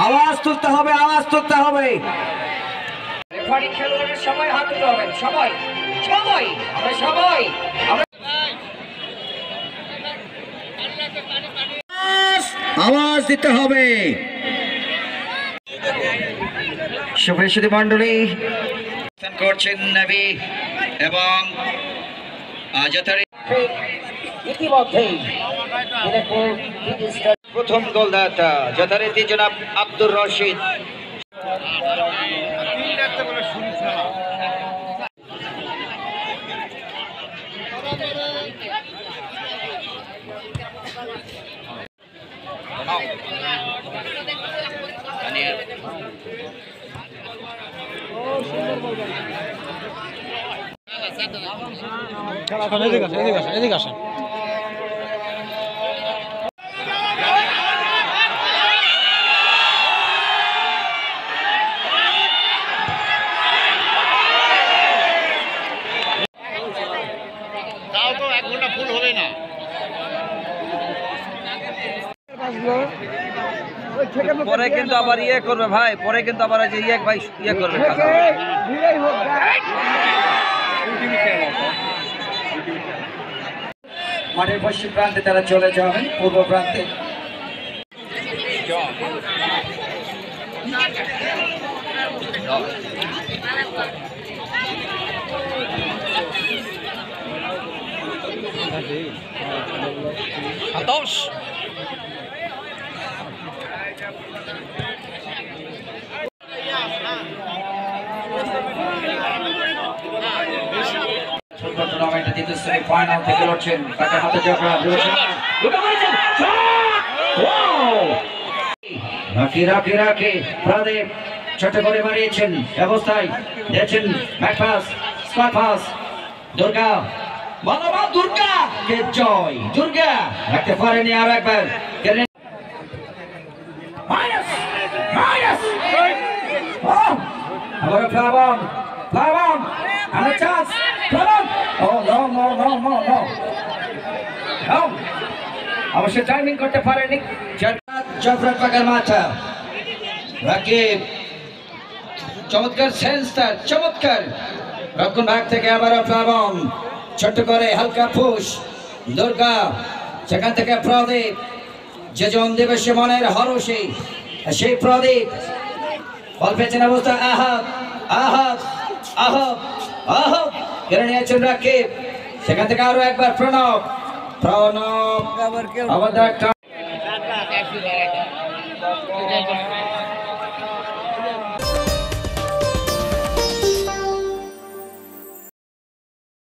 আওয়াজ তুলতে হবে, আওয়াজ তুলতে হবে। রেফারি খেলোয়াড়ের সময় হাত তুলতে হবে, সময় সময় আমরা সবাই আওয়াজ দিতে হবে। শুভেচ্ছুতি মন্ডলী করছেন নবী এবং ইতিমধ্যেই প্রথম গোলদাতা যথারীতি জনাব আব্দুর রশিদ। এদিকে আসেন। তাও তো 1 ঘন্টা ফুল হবে না। পরে কিন্তু আবার ইয়ে করবে ভাই, পরে কিন্তু আবার যে ইয়ে ভাই ইয়ে করবে। মাঠের পশ্চিম প্রান্তে তারা চলে যাবেন পূর্ব প্রান্তে। টুর্নামেন্টের দ্বিতীয় শ্রেণী ফাইনাল থেকে লড়ছেন তাদের হাতে জগড়া রাখি প্রদীপ ছোট করে মারিয়েছেন অবস্থায় দেখছেন ব্যাকপাস স্কোয়ার পাস দুর্গা বলবা দুর্গা কে জয় দুর্গা রাখতে পারেনি আর একবার আবার প্লাবন আমরা চান্স প্লাবন অবশ্যই টাইমিং করতে পারেনি জফরাত পাকার মাথা রাকিব চমৎকার সেন্স তার চমৎকার রক্ষণ ভাগ থেকে আবারও প্লাবন ছোট্ট করে হালকা পুশ দুর্গা সেখান থেকে প্রদীপ যে জন দেবে সে মনের হরসে সেই প্রদীপ বল পেছনে অবস্থা আহত কেড়ে নিয়েছেন রাকিব সেখান থেকে আরো একবার প্রণব আবার